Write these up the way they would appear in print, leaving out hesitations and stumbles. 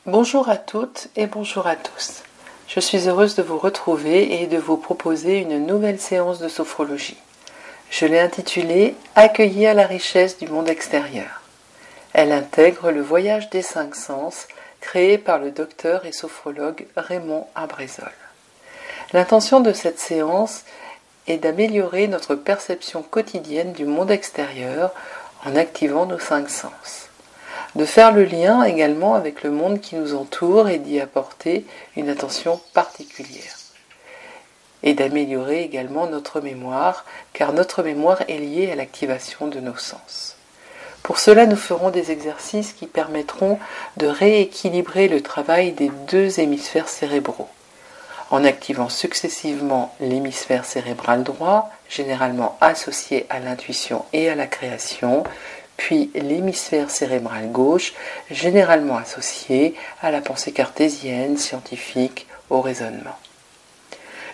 Bonjour à toutes et bonjour à tous. Je suis heureuse de vous retrouver et de vous proposer une nouvelle séance de sophrologie. Je l'ai intitulée « Accueillir la richesse du monde extérieur ». Elle intègre le voyage des 5 sens créé par le docteur et sophrologue Raymond Abrezol. L'intention de cette séance est d'améliorer notre perception quotidienne du monde extérieur en activant nos 5 sens. De faire le lien également avec le monde qui nous entoure et d'y apporter une attention particulière. Et d'améliorer également notre mémoire, car notre mémoire est liée à l'activation de nos sens. Pour cela, nous ferons des exercices qui permettront de rééquilibrer le travail des 2 hémisphères cérébraux, en activant successivement l'hémisphère cérébral droit, généralement associé à l'intuition et à la création, puis l'hémisphère cérébral gauche, généralement associé à la pensée cartésienne, scientifique, au raisonnement.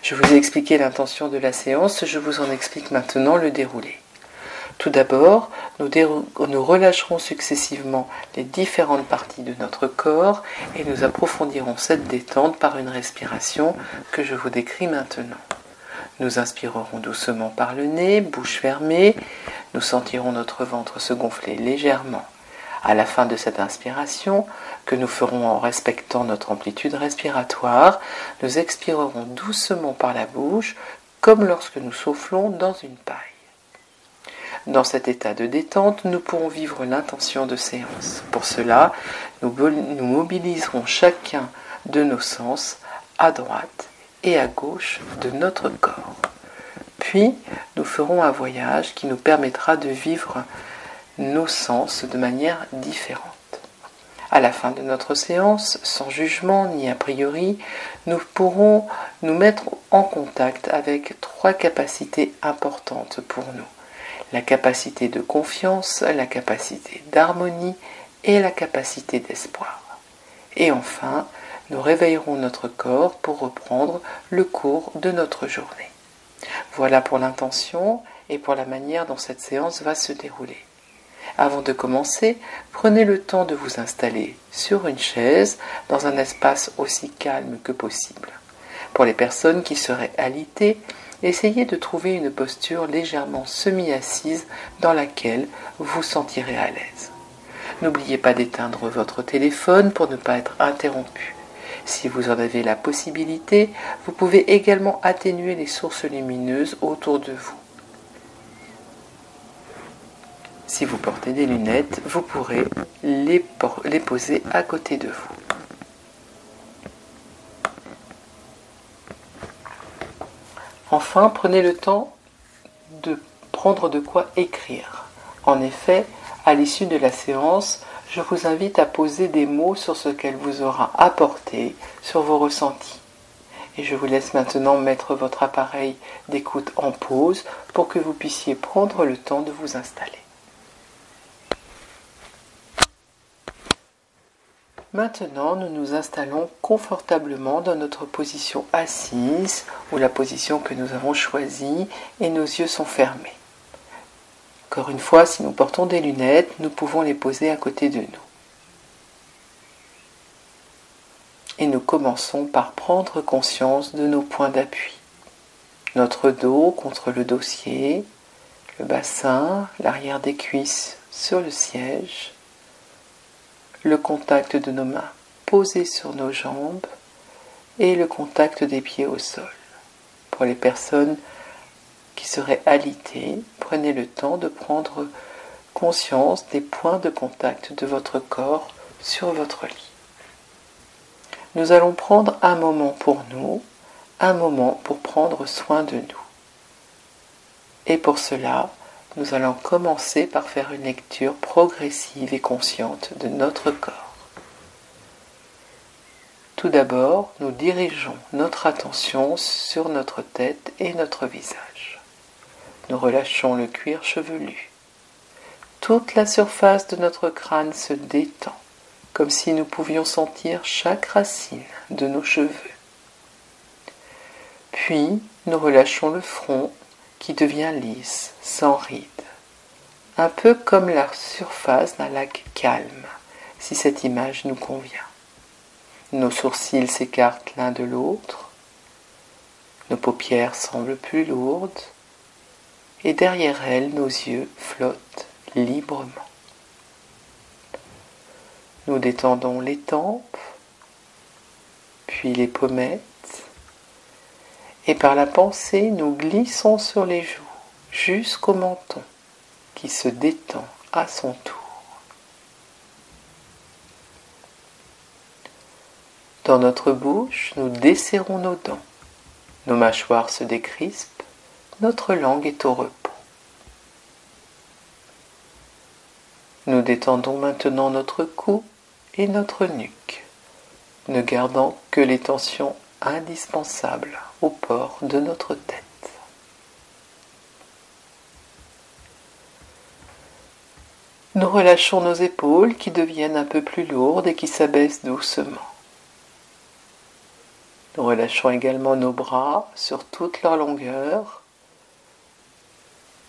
Je vous ai expliqué l'intention de la séance, je vous en explique maintenant le déroulé. Tout d'abord, nous relâcherons successivement les différentes parties de notre corps et nous approfondirons cette détente par une respiration que je vous décris maintenant. Nous inspirerons doucement par le nez, bouche fermée. Nous sentirons notre ventre se gonfler légèrement. À la fin de cette inspiration, que nous ferons en respectant notre amplitude respiratoire, nous expirerons doucement par la bouche, comme lorsque nous soufflons dans une paille. Dans cet état de détente, nous pourrons vivre l'intention de séance. Pour cela, nous mobiliserons chacun de nos sens à droite et à gauche de notre corps. Puis, nous ferons un voyage qui nous permettra de vivre nos sens de manière différente. À la fin de notre séance, sans jugement ni a priori, nous pourrons nous mettre en contact avec 3 capacités importantes pour nous. La capacité de confiance, la capacité d'harmonie et la capacité d'espoir. Et enfin, nous réveillerons notre corps pour reprendre le cours de notre journée. Voilà pour l'intention et pour la manière dont cette séance va se dérouler. Avant de commencer, prenez le temps de vous installer sur une chaise dans un espace aussi calme que possible. Pour les personnes qui seraient alitées, essayez de trouver une posture légèrement semi-assise dans laquelle vous vous sentirez à l'aise. N'oubliez pas d'éteindre votre téléphone pour ne pas être interrompu. Si vous en avez la possibilité, vous pouvez également atténuer les sources lumineuses autour de vous. Si vous portez des lunettes, vous pourrez les poser à côté de vous. Enfin, prenez le temps de prendre de quoi écrire. En effet, à l'issue de la séance, je vous invite à poser des mots sur ce qu'elle vous aura apporté, sur vos ressentis. Et je vous laisse maintenant mettre votre appareil d'écoute en pause pour que vous puissiez prendre le temps de vous installer. Maintenant, nous nous installons confortablement dans notre position assise ou la position que nous avons choisie et nos yeux sont fermés. Encore une fois, si nous portons des lunettes, nous pouvons les poser à côté de nous. Et nous commençons par prendre conscience de nos points d'appui. Notre dos contre le dossier, le bassin, l'arrière des cuisses sur le siège, le contact de nos mains posées sur nos jambes et le contact des pieds au sol. Pour les personnes qui seraient alitées, prenez le temps de prendre conscience des points de contact de votre corps sur votre lit. Nous allons prendre un moment pour nous, un moment pour prendre soin de nous. Et pour cela, nous allons commencer par faire une lecture progressive et consciente de notre corps. Tout d'abord, nous dirigeons notre attention sur notre tête et notre visage. Nous relâchons le cuir chevelu. Toute la surface de notre crâne se détend, comme si nous pouvions sentir chaque racine de nos cheveux. Puis, nous relâchons le front qui devient lisse, sans rides, un peu comme la surface d'un lac calme, si cette image nous convient. Nos sourcils s'écartent l'un de l'autre. Nos paupières semblent plus lourdes. Et derrière elles, nos yeux flottent librement. Nous détendons les tempes, puis les pommettes, et par la pensée, nous glissons sur les joues jusqu'au menton qui se détend à son tour. Dans notre bouche, nous desserrons nos dents, nos mâchoires se décrispent, notre langue est au repos. Nous détendons maintenant notre cou et notre nuque, ne gardant que les tensions indispensables au port de notre tête. Nous relâchons nos épaules qui deviennent un peu plus lourdes et qui s'abaissent doucement. Nous relâchons également nos bras sur toute leur longueur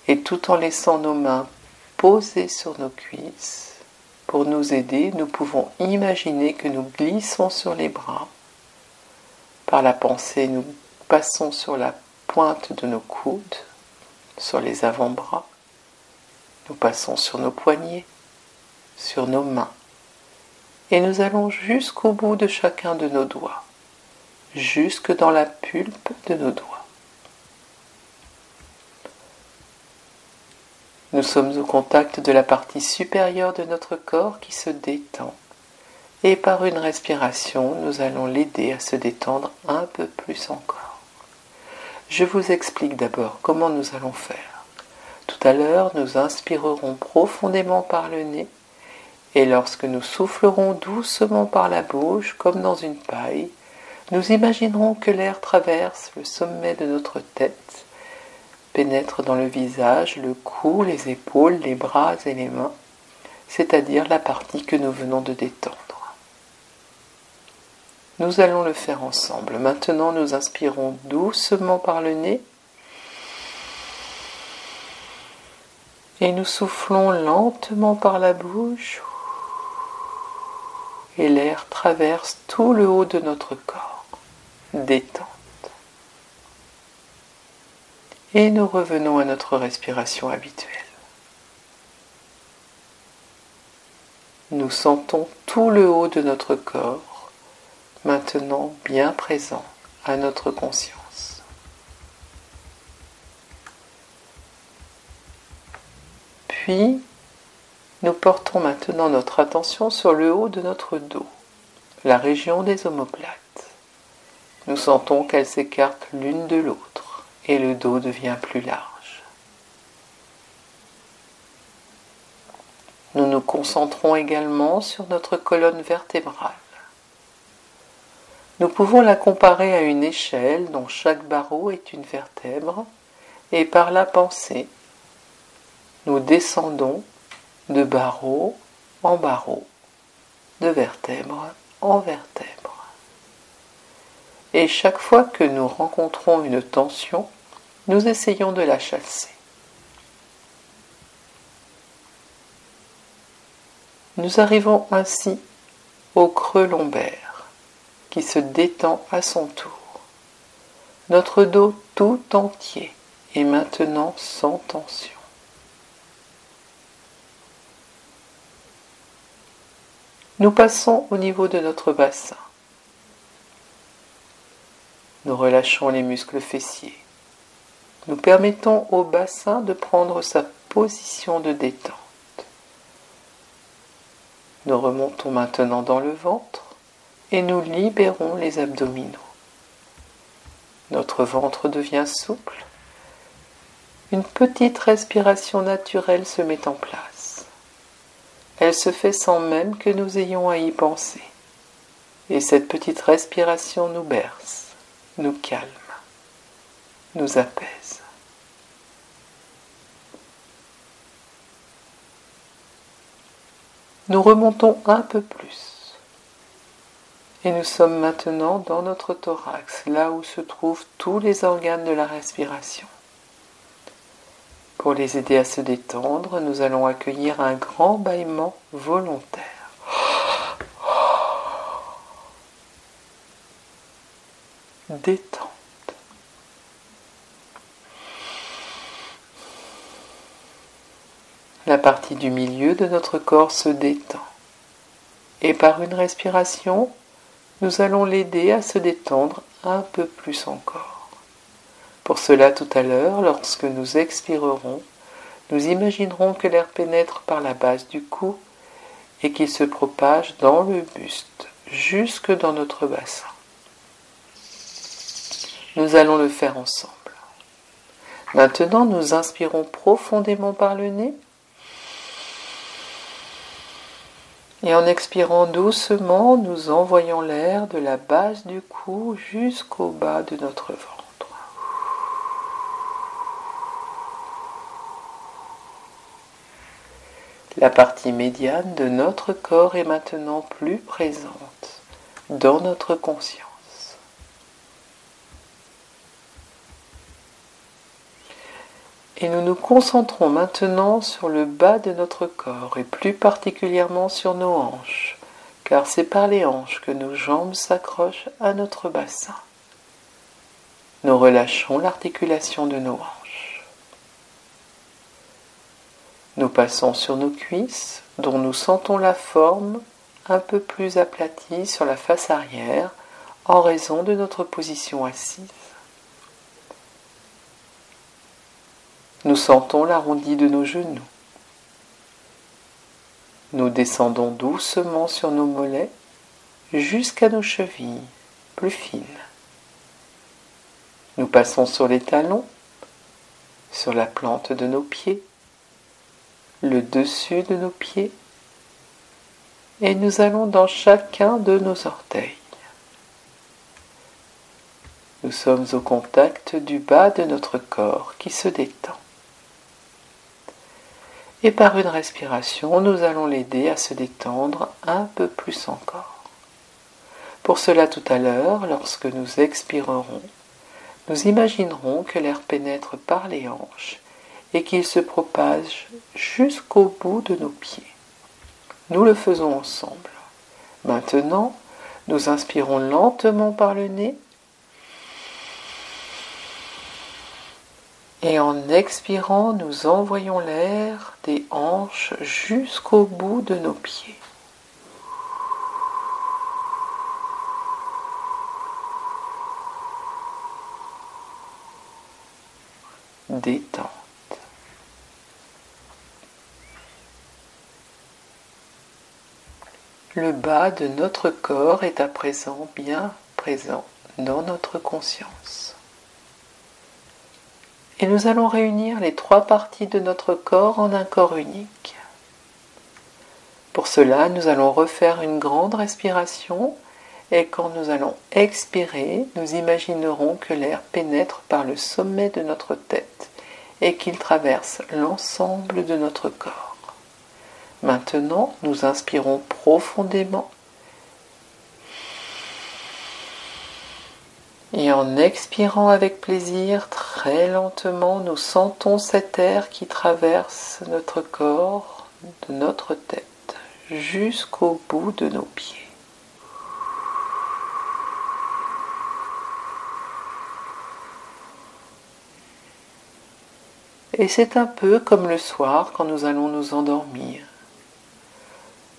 et tout en laissant nos mains posées sur nos cuisses. Pour nous aider, nous pouvons imaginer que nous glissons sur les bras. Par la pensée, nous passons sur la pointe de nos coudes, sur les avant-bras. Nous passons sur nos poignets, sur nos mains. Et nous allons jusqu'au bout de chacun de nos doigts, jusque dans la pulpe de nos doigts. Nous sommes au contact de la partie supérieure de notre corps qui se détend. Et par une respiration, nous allons l'aider à se détendre un peu plus encore. Je vous explique d'abord comment nous allons faire. Tout à l'heure, nous inspirerons profondément par le nez et lorsque nous soufflerons doucement par la bouche, comme dans une paille, nous imaginerons que l'air traverse le sommet de notre tête, pénètre dans le visage, le cou, les épaules, les bras et les mains, c'est-à-dire la partie que nous venons de détendre. Nous allons le faire ensemble. Maintenant, nous inspirons doucement par le nez et nous soufflons lentement par la bouche et l'air traverse tout le haut de notre corps. Détente. Et nous revenons à notre respiration habituelle. Nous sentons tout le haut de notre corps, maintenant bien présent à notre conscience. Puis, nous portons maintenant notre attention sur le haut de notre dos, la région des omoplates. Nous sentons qu'elles s'écartent l'une de l'autre et le dos devient plus large. Nous nous concentrons également sur notre colonne vertébrale. Nous pouvons la comparer à une échelle dont chaque barreau est une vertèbre et par la pensée, nous descendons de barreau en barreau, de vertèbre en vertèbre. Et chaque fois que nous rencontrons une tension, nous essayons de la chasser. Nous arrivons ainsi au creux lombaire, qui se détend à son tour. Notre dos tout entier est maintenant sans tension. Nous passons au niveau de notre bassin. Nous relâchons les muscles fessiers. Nous permettons au bassin de prendre sa position de détente. Nous remontons maintenant dans le ventre et nous libérons les abdominaux. Notre ventre devient souple. Une petite respiration naturelle se met en place. Elle se fait sans même que nous ayons à y penser. Et cette petite respiration nous berce, nous calme, nous apaise. Nous remontons un peu plus. Et nous sommes maintenant dans notre thorax, là où se trouvent tous les organes de la respiration. Pour les aider à se détendre, nous allons accueillir un grand bâillement volontaire. détente. La partie du milieu de notre corps se détend. Et par une respiration, nous allons l'aider à se détendre un peu plus encore. Pour cela, tout à l'heure, lorsque nous expirerons, nous imaginerons que l'air pénètre par la base du cou et qu'il se propage dans le buste, jusque dans notre bassin. Nous allons le faire ensemble. Maintenant, nous inspirons profondément par le nez. Et en expirant doucement, nous envoyons l'air de la base du cou jusqu'au bas de notre ventre. La partie médiane de notre corps est maintenant plus présente dans notre conscience. Et nous nous concentrons maintenant sur le bas de notre corps et plus particulièrement sur nos hanches, car c'est par les hanches que nos jambes s'accrochent à notre bassin. Nous relâchons l'articulation de nos hanches. Nous passons sur nos cuisses, dont nous sentons la forme un peu plus aplatie sur la face arrière en raison de notre position assise. Nous sentons l'arrondi de nos genoux. Nous descendons doucement sur nos mollets jusqu'à nos chevilles, plus fines. Nous passons sur les talons, sur la plante de nos pieds, le dessus de nos pieds, et nous allons dans chacun de nos orteils. Nous sommes au contact du bas de notre corps qui se détend. Et par une respiration, nous allons l'aider à se détendre un peu plus encore. Pour cela, tout à l'heure, lorsque nous expirerons, nous imaginerons que l'air pénètre par les hanches et qu'il se propage jusqu'au bout de nos pieds. Nous le faisons ensemble. Maintenant, nous inspirons lentement par le nez et en expirant, nous envoyons l'air des hanches jusqu'au bout de nos pieds. Détente. Le bas de notre corps est à présent bien présent dans notre conscience. Et nous allons réunir les trois parties de notre corps en un corps unique. Pour cela, nous allons refaire une grande respiration et quand nous allons expirer, nous imaginerons que l'air pénètre par le sommet de notre tête et qu'il traverse l'ensemble de notre corps. Maintenant, nous inspirons profondément et en expirant avec plaisir, très lentement, nous sentons cet air qui traverse notre corps, de notre tête, jusqu'au bout de nos pieds. Et c'est un peu comme le soir quand nous allons nous endormir.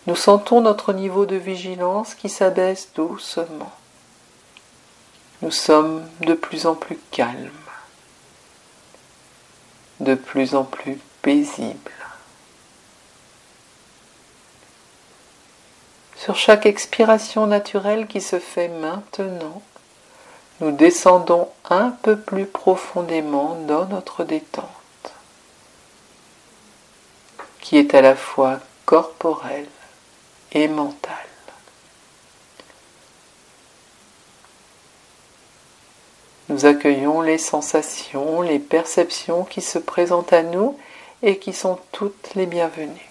Nous sentons notre niveau de vigilance qui s'abaisse doucement. Nous sommes de plus en plus calmes, de plus en plus paisibles. Sur chaque expiration naturelle qui se fait maintenant, nous descendons un peu plus profondément dans notre détente, qui est à la fois corporelle et mentale. Nous accueillons les sensations, les perceptions qui se présentent à nous et qui sont toutes les bienvenues.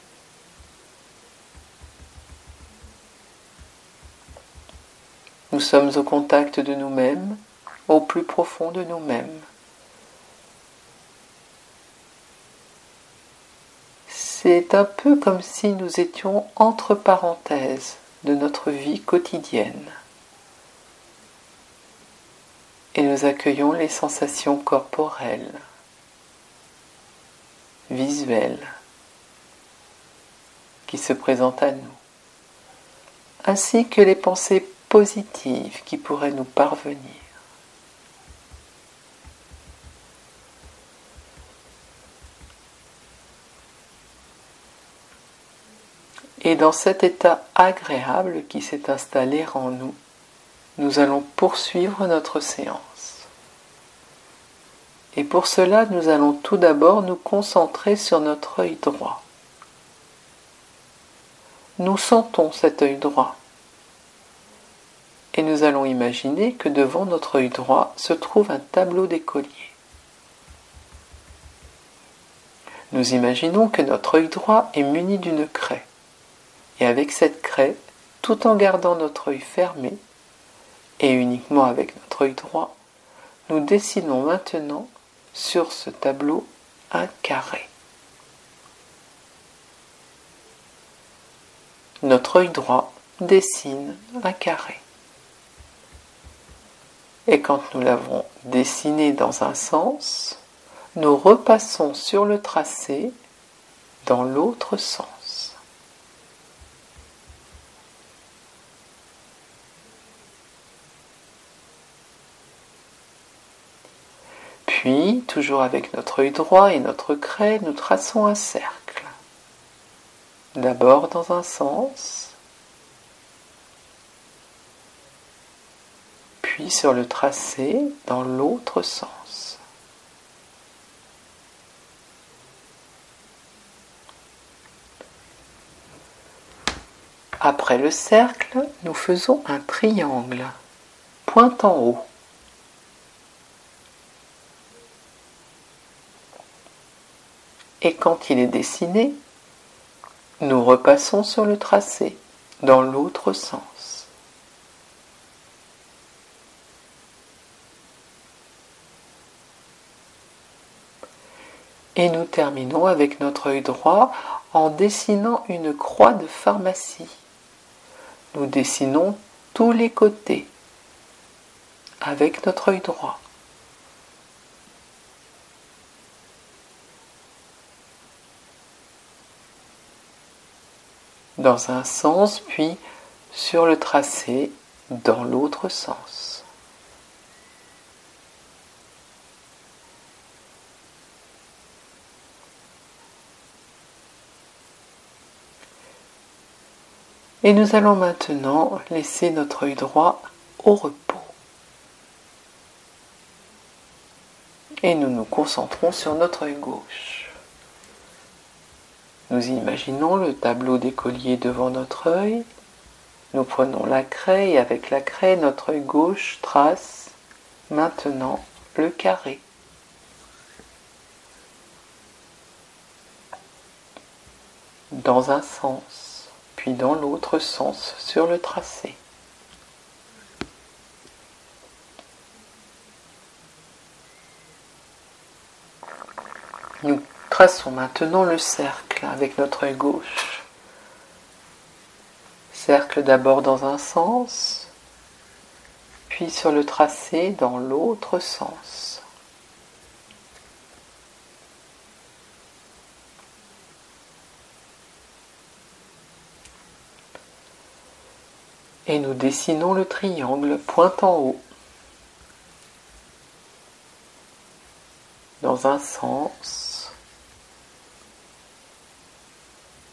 Nous sommes au contact de nous-mêmes, au plus profond de nous-mêmes. C'est un peu comme si nous étions entre parenthèses de notre vie quotidienne. Et nous accueillons les sensations corporelles, visuelles, qui se présentent à nous, ainsi que les pensées positives qui pourraient nous parvenir. Et dans cet état agréable qui s'est installé en nous, nous allons poursuivre notre séance. Et pour cela, nous allons tout d'abord nous concentrer sur notre œil droit. Nous sentons cet œil droit. Et nous allons imaginer que devant notre œil droit se trouve un tableau d'écolier. Nous imaginons que notre œil droit est muni d'une craie. Et avec cette craie, tout en gardant notre œil fermé, et uniquement avec notre œil droit, nous dessinons maintenant sur ce tableau un carré. Notre œil droit dessine un carré. Et quand nous l'avons dessiné dans un sens, nous repassons sur le tracé dans l'autre sens. Puis, toujours avec notre œil droit et notre craie, nous traçons un cercle. D'abord dans un sens, puis sur le tracé dans l'autre sens. Après le cercle, nous faisons un triangle, pointant haut. Et quand il est dessiné, nous repassons sur le tracé, dans l'autre sens. Et nous terminons avec notre œil droit en dessinant une croix de pharmacie. Nous dessinons tous les côtés avec notre œil droit. Dans un sens, puis sur le tracé dans l'autre sens. Et nous allons maintenant laisser notre œil droit au repos. Et nous nous concentrons sur notre œil gauche. Nous imaginons le tableau d'écolier devant notre œil. Nous prenons la craie et avec la craie, notre œil gauche trace maintenant le carré. Dans un sens, puis dans l'autre sens sur le tracé. Nous traçons maintenant le cercle avec notre œil gauche. Cercle d'abord dans un sens, puis sur le tracé dans l'autre sens. Et nous dessinons le triangle pointant haut. Dans un sens,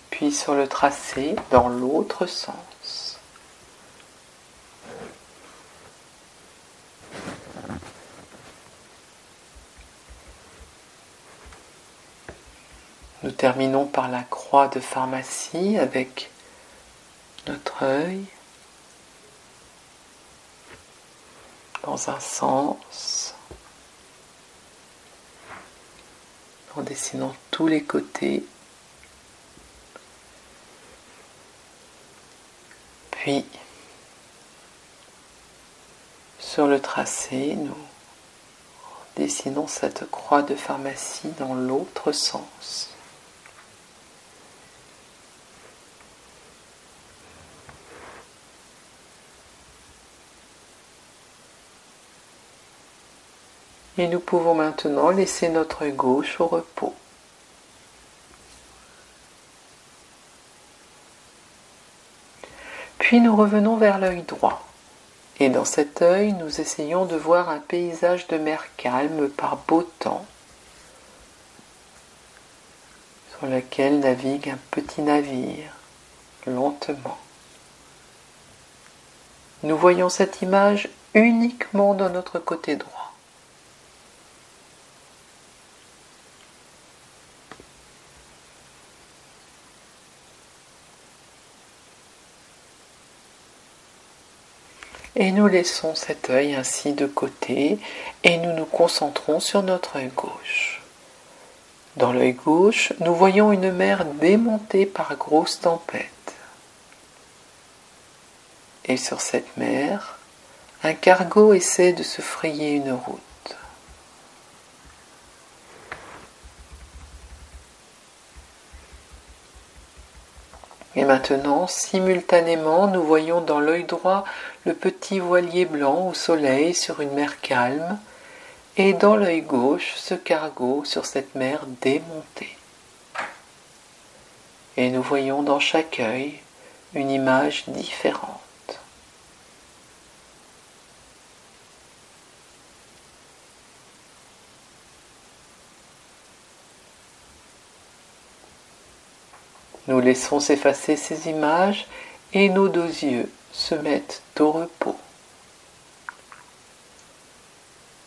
puis sur le tracé dans l'autre sens. Nous terminons par la croix de pharmacie avec notre œil dans un sens, en dessinant tous les côtés, puis sur le tracé, nous dessinons cette croix de pharmacie dans l'autre sens. Et nous pouvons maintenant laisser notre œil gauche au repos. Puis nous revenons vers l'œil droit. Et dans cet œil, nous essayons de voir un paysage de mer calme par beau temps, sur lequel navigue un petit navire, lentement. Nous voyons cette image uniquement dans notre côté droit. Et nous laissons cet œil ainsi de côté et nous nous concentrons sur notre œil gauche. Dans l'œil gauche, nous voyons une mer démontée par grosses tempêtes. Et sur cette mer, un cargo essaie de se frayer une route. Et maintenant, simultanément, nous voyons dans l'œil droit le petit voilier blanc au soleil sur une mer calme, et dans l'œil gauche ce cargo sur cette mer démontée. Et nous voyons dans chaque œil une image différente. Nous laissons s'effacer ces images et nos deux yeux se mettent au repos.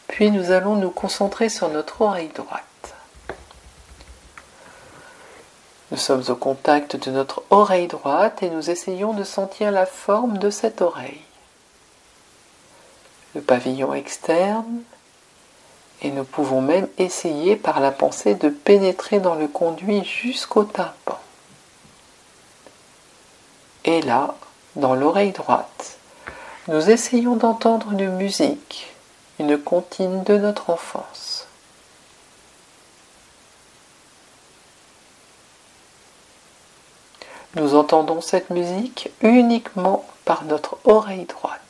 Puis nous allons nous concentrer sur notre oreille droite. Nous sommes au contact de notre oreille droite et nous essayons de sentir la forme de cette oreille. Le pavillon externe, et nous pouvons même essayer par la pensée de pénétrer dans le conduit jusqu'au tympan. Et là, dans l'oreille droite, nous essayons d'entendre une musique, une comptine de notre enfance. Nous entendons cette musique uniquement par notre oreille droite.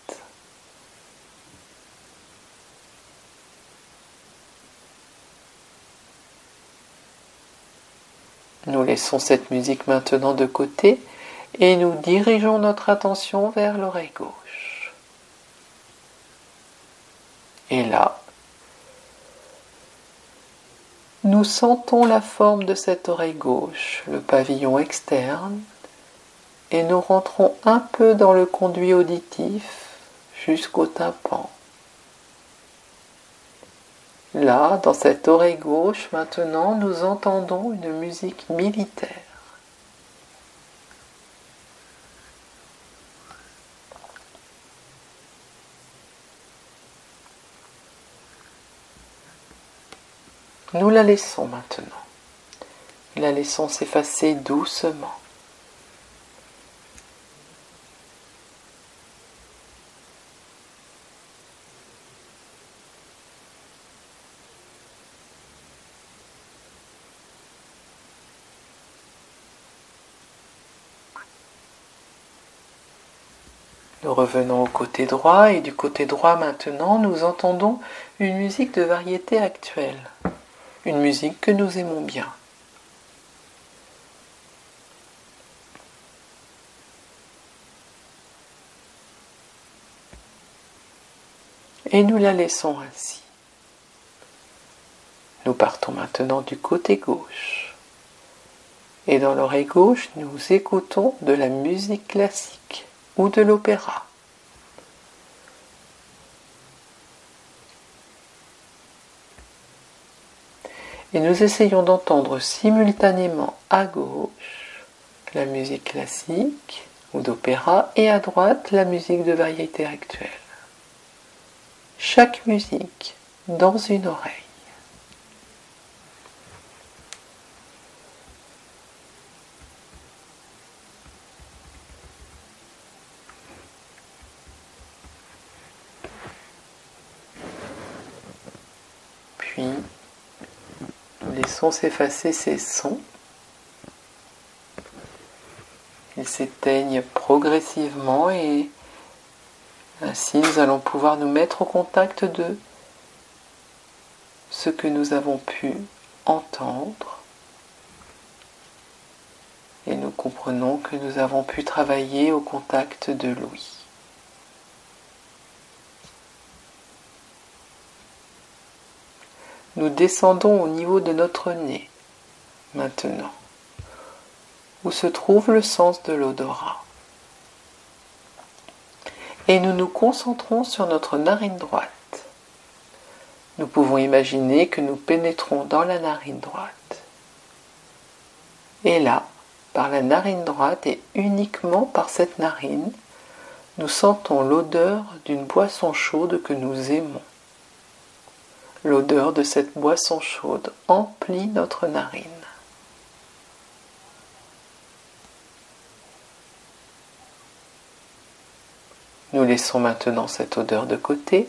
Nous laissons cette musique maintenant de côté et nous dirigeons notre attention vers l'oreille gauche. Et là, nous sentons la forme de cette oreille gauche, le pavillon externe, et nous rentrons un peu dans le conduit auditif jusqu'au tympan. Là, dans cette oreille gauche, maintenant, nous entendons une musique militaire. Nous la laissons maintenant. La laissons s'effacer doucement. Nous revenons au côté droit et du côté droit maintenant, nous entendons une musique de variété actuelle. Une musique que nous aimons bien. Et nous la laissons ainsi. Nous partons maintenant du côté gauche. Et dans l'oreille gauche, nous écoutons de la musique classique ou de l'opéra. Et nous essayons d'entendre simultanément à gauche la musique classique ou d'opéra et à droite la musique de variété actuelle. Chaque musique dans une oreille. Puis, laissons s'effacer ces sons. Ils s'éteignent progressivement et ainsi nous allons pouvoir nous mettre au contact d'eux ce que nous avons pu entendre et nous comprenons que nous avons pu travailler au contact de l'ouïe. Nous descendons au niveau de notre nez, maintenant, où se trouve le sens de l'odorat. Et nous nous concentrons sur notre narine droite. Nous pouvons imaginer que nous pénétrons dans la narine droite. Et là, par la narine droite et uniquement par cette narine, nous sentons l'odeur d'une boisson chaude que nous aimons. L'odeur de cette boisson chaude emplit notre narine. Nous laissons maintenant cette odeur de côté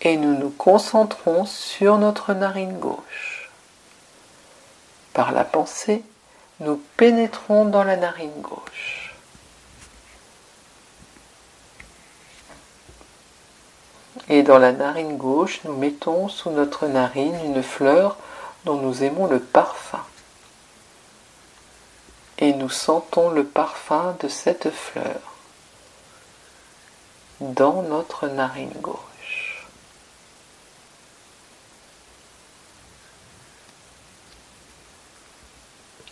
et nous nous concentrons sur notre narine gauche. Par la pensée, nous pénétrons dans la narine gauche. Et dans la narine gauche, nous mettons sous notre narine une fleur dont nous aimons le parfum. Et nous sentons le parfum de cette fleur dans notre narine gauche.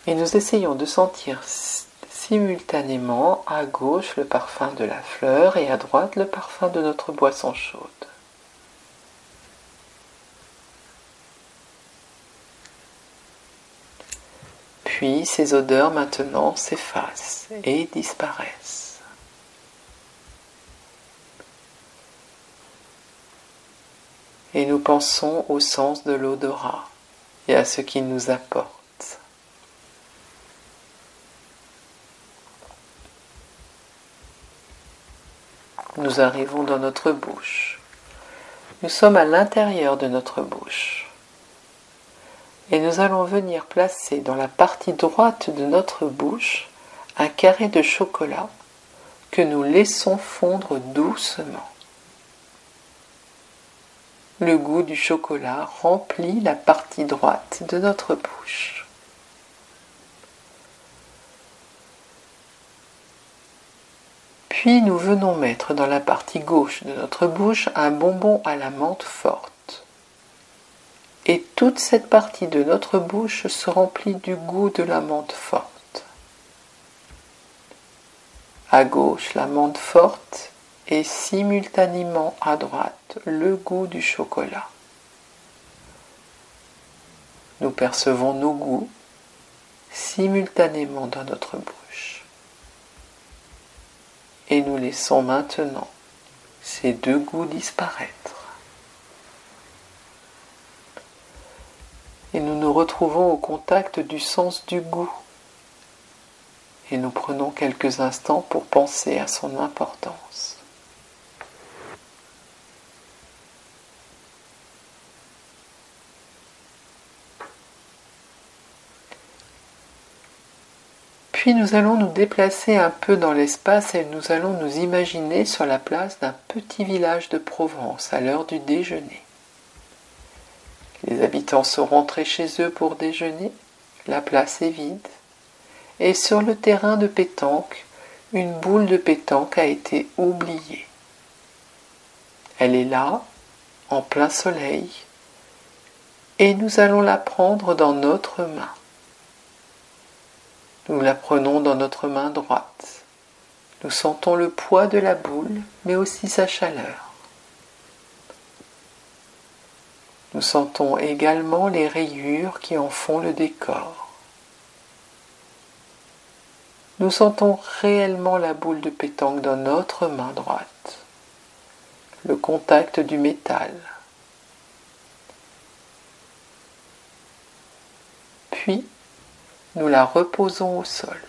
Et nous essayons de sentir simultanément à gauche le parfum de la fleur et à droite le parfum de notre boisson chaude. Puis ces odeurs maintenant s'effacent et disparaissent. Et nous pensons au sens de l'odorat et à ce qu'il nous apporte. Nous arrivons dans notre bouche. Nous sommes à l'intérieur de notre bouche. Et nous allons venir placer dans la partie droite de notre bouche un carré de chocolat que nous laissons fondre doucement. Le goût du chocolat remplit la partie droite de notre bouche. Puis nous venons mettre dans la partie gauche de notre bouche un bonbon à la menthe forte. Et toute cette partie de notre bouche se remplit du goût de la menthe forte. À gauche, la menthe forte et simultanément à droite le goût du chocolat. Nous percevons nos goûts simultanément dans notre bouche. Et nous laissons maintenant ces deux goûts disparaître. Et nous nous retrouvons au contact du sens du goût. Et nous prenons quelques instants pour penser à son importance. Puis nous allons nous déplacer un peu dans l'espace et nous allons nous imaginer sur la place d'un petit village de Provence à l'heure du déjeuner. Les habitants sont rentrés chez eux pour déjeuner, la place est vide, et sur le terrain de pétanque, une boule de pétanque a été oubliée. Elle est là, en plein soleil, et nous allons la prendre dans notre main. Nous la prenons dans notre main droite. Nous sentons le poids de la boule, mais aussi sa chaleur. Nous sentons également les rayures qui en font le décor. Nous sentons réellement la boule de pétanque dans notre main droite, le contact du métal. Puis, nous la reposons au sol.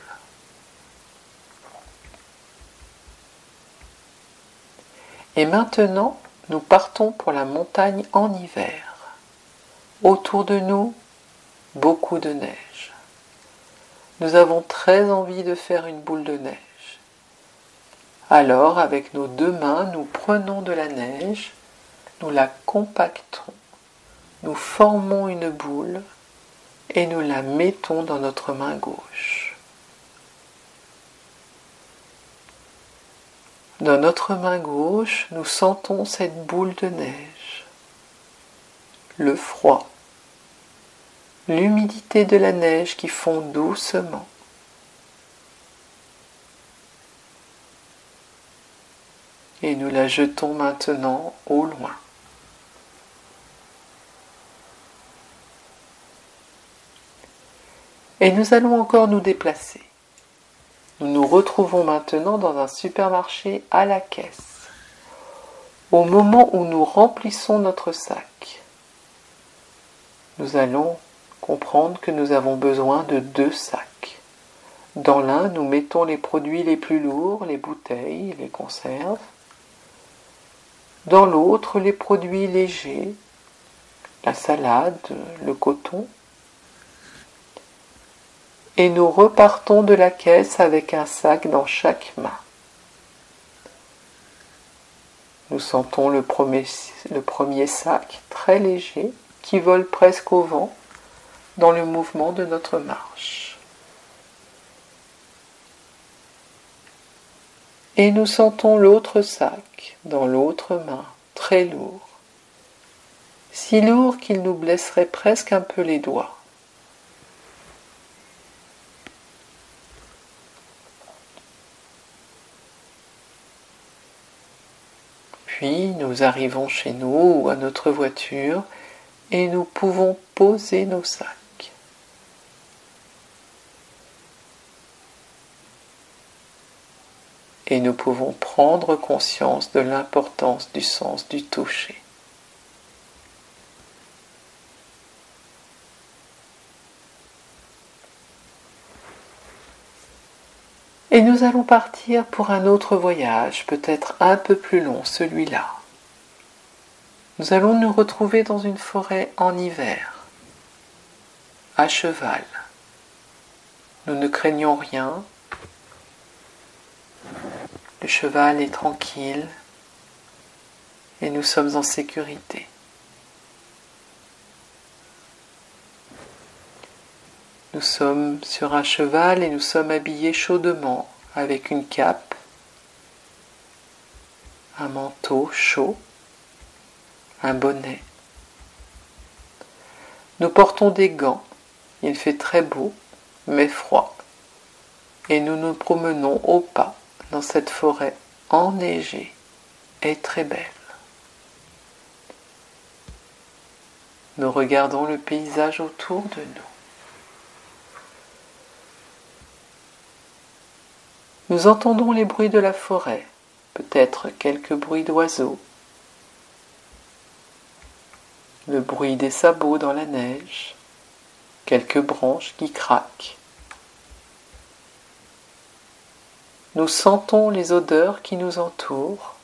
Et maintenant, nous partons pour la montagne en hiver. Autour de nous, beaucoup de neige. Nous avons très envie de faire une boule de neige. Alors, avec nos deux mains, nous prenons de la neige, nous la compactons, nous formons une boule et nous la mettons dans notre main gauche. Dans notre main gauche, nous sentons cette boule de neige, le froid, l'humidité de la neige qui fond doucement. Et nous la jetons maintenant au loin. Et nous allons encore nous déplacer. Nous nous retrouvons maintenant dans un supermarché à la caisse. Au moment où nous remplissons notre sac, nous allons comprendre que nous avons besoin de 2 sacs. Dans l'un, nous mettons les produits les plus lourds, les bouteilles, les conserves. Dans l'autre, les produits légers, la salade, le coton. Et nous repartons de la caisse avec un sac dans chaque main. Nous sentons le premier sac très léger qui vole presque au vent dans le mouvement de notre marche. Et nous sentons l'autre sac dans l'autre main, très lourd, si lourd qu'il nous blesserait presque un peu les doigts. Puis nous arrivons chez nous ou à notre voiture et nous pouvons poser nos sacs. Et nous pouvons prendre conscience de l'importance du sens du toucher. Et nous allons partir pour un autre voyage, peut-être un peu plus long, celui-là. Nous allons nous retrouver dans une forêt en hiver, à cheval. Nous ne craignons rien. Le cheval est tranquille et nous sommes en sécurité. Nous sommes sur un cheval et nous sommes habillés chaudement avec une cape, un manteau chaud, un bonnet. Nous portons des gants, il fait très beau mais froid et nous nous promenons au pas dans cette forêt enneigée et très belle. Nous regardons le paysage autour de nous. Nous entendons les bruits de la forêt, peut-être quelques bruits d'oiseaux, le bruit des sabots dans la neige, quelques branches qui craquent. Nous sentons les odeurs qui nous entourent,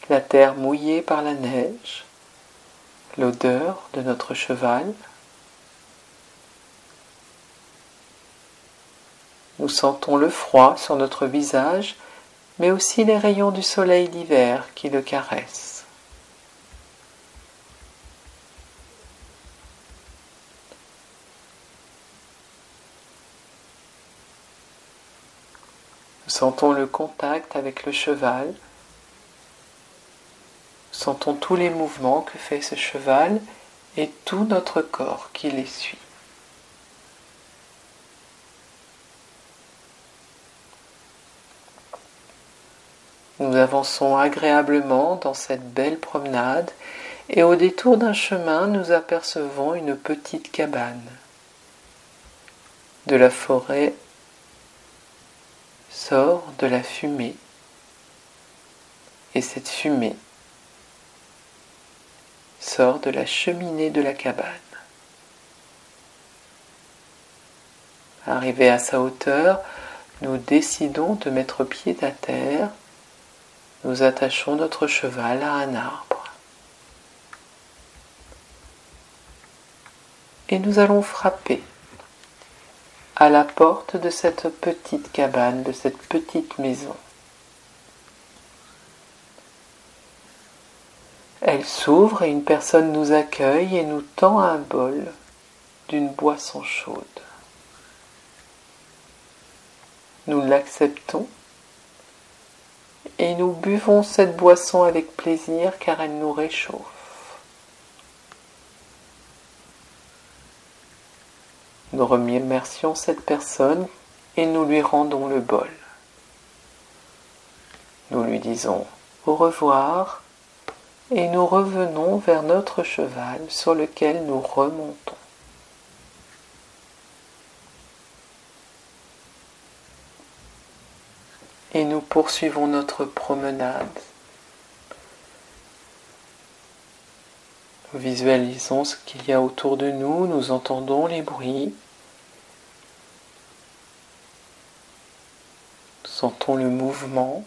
la terre mouillée par la neige, l'odeur de notre cheval. Nous sentons le froid sur notre visage, mais aussi les rayons du soleil d'hiver qui le caressent. Nous sentons le contact avec le cheval. Nous sentons tous les mouvements que fait ce cheval et tout notre corps qui les suit. Nous avançons agréablement dans cette belle promenade et au détour d'un chemin, nous apercevons une petite cabane. De la forêt sort de la fumée et cette fumée sort de la cheminée de la cabane. Arrivés à sa hauteur, nous décidons de mettre pied à terre. Nous attachons notre cheval à un arbre. Et nous allons frapper à la porte de cette petite cabane, de cette petite maison. Elle s'ouvre et une personne nous accueille et nous tend un bol d'une boisson chaude. Nous l'acceptons et nous buvons cette boisson avec plaisir car elle nous réchauffe. Nous remercions cette personne et nous lui rendons le bol. Nous lui disons au revoir et nous revenons vers notre cheval sur lequel nous remontons. Et nous poursuivons notre promenade. Nous visualisons ce qu'il y a autour de nous, nous entendons les bruits, nous sentons le mouvement,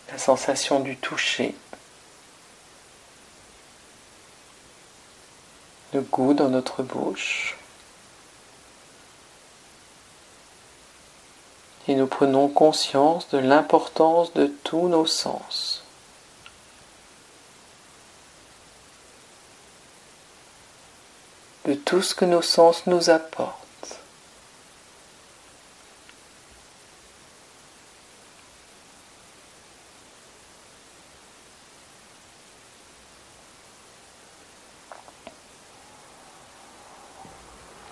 la sensation du toucher, le goût dans notre bouche. Et nous prenons conscience de l'importance de tous nos sens. De tout ce que nos sens nous apportent.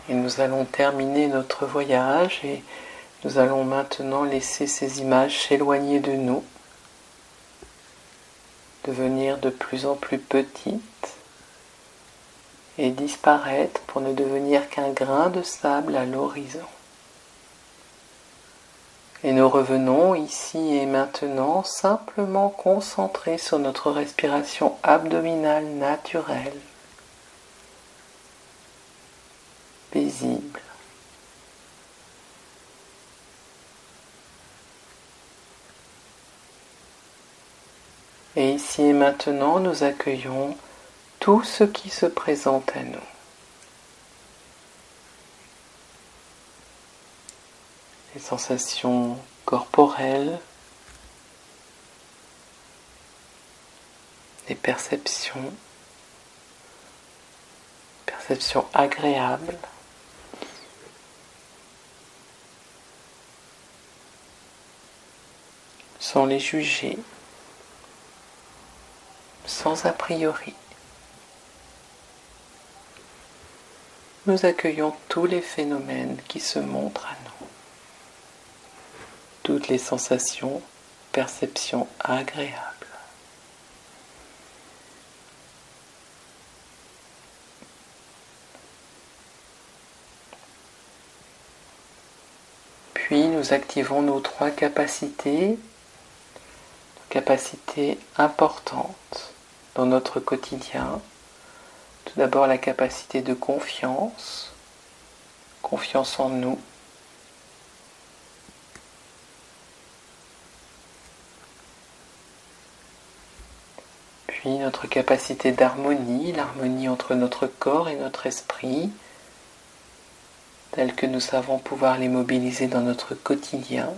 Et nous allons terminer notre voyage et nous allons maintenant laisser ces images s'éloigner de nous, devenir de plus en plus petites et disparaître pour ne devenir qu'un grain de sable à l'horizon. Et nous revenons ici et maintenant simplement concentrés sur notre respiration abdominale naturelle, paisible. Et ici et maintenant, nous accueillons tout ce qui se présente à nous. Les sensations corporelles, les perceptions agréables, sans les juger, sans a priori. Nous accueillons tous les phénomènes qui se montrent à nous, toutes les sensations, perceptions agréables. Puis nous activons nos 3 capacités importantes dans notre quotidien. Tout d'abord la capacité de confiance en nous. Puis notre capacité d'harmonie, l'harmonie entre notre corps et notre esprit, telle que nous savons pouvoir les mobiliser dans notre quotidien.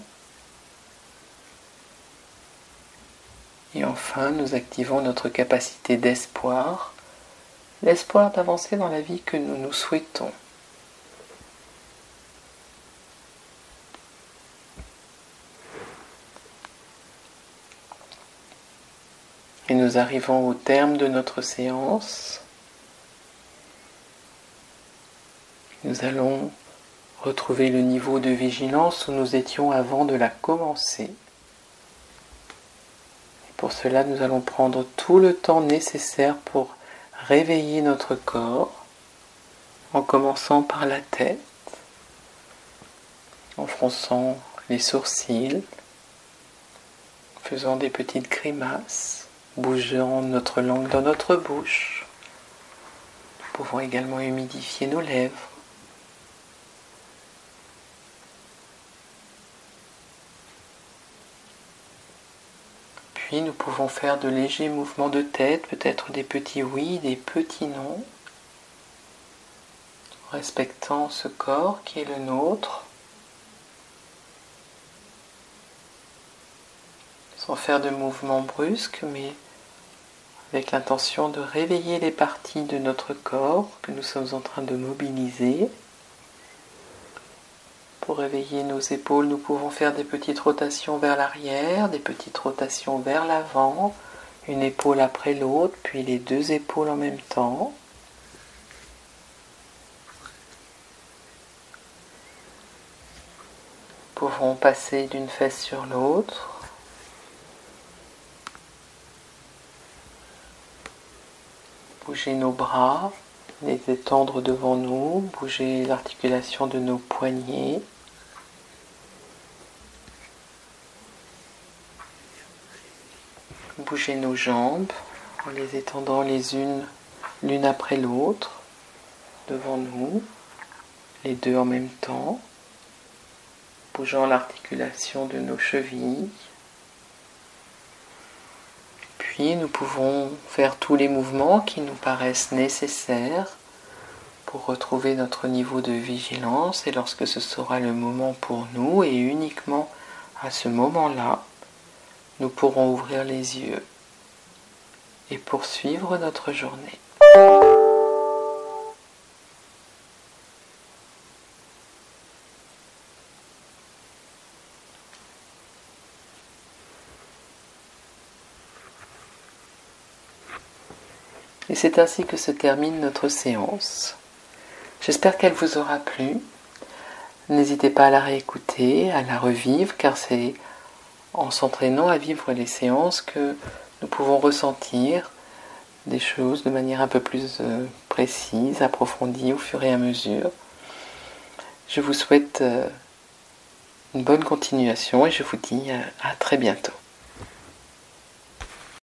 Et enfin, nous activons notre capacité d'espoir, l'espoir d'avancer dans la vie que nous nous souhaitons. Et nous arrivons au terme de notre séance. Nous allons retrouver le niveau de vigilance où nous étions avant de la commencer. Et pour cela, nous allons prendre tout le temps nécessaire pour réveiller notre corps, en commençant par la tête, en fronçant les sourcils, faisant des petites grimaces, bougeant notre langue dans notre bouche. Nous pouvons également humidifier nos lèvres. Puis nous pouvons faire de légers mouvements de tête, peut-être des petits oui, des petits non, respectant ce corps qui est le nôtre, sans faire de mouvements brusques, mais avec l'intention de réveiller les parties de notre corps que nous sommes en train de mobiliser. Pour réveiller nos épaules, nous pouvons faire des petites rotations vers l'arrière, des petites rotations vers l'avant, une épaule après l'autre, puis les deux épaules en même temps. Nous pouvons passer d'une fesse sur l'autre. Bouger nos bras, les étendre devant nous, bouger l'articulation de nos poignets. Bouger nos jambes en les étendant les unes l'une après l'autre devant nous, les deux en même temps, bougeant l'articulation de nos chevilles. Puis nous pouvons faire tous les mouvements qui nous paraissent nécessaires pour retrouver notre niveau de vigilance, et lorsque ce sera le moment pour nous, et uniquement à ce moment-là, nous pourrons ouvrir les yeux et poursuivre notre journée. Et c'est ainsi que se termine notre séance. J'espère qu'elle vous aura plu. N'hésitez pas à la réécouter, à la revivre, car c'est en s'entraînant à vivre les séances que nous pouvons ressentir des choses de manière un peu plus précise, approfondie au fur et à mesure. Je vous souhaite une bonne continuation et je vous dis à très bientôt.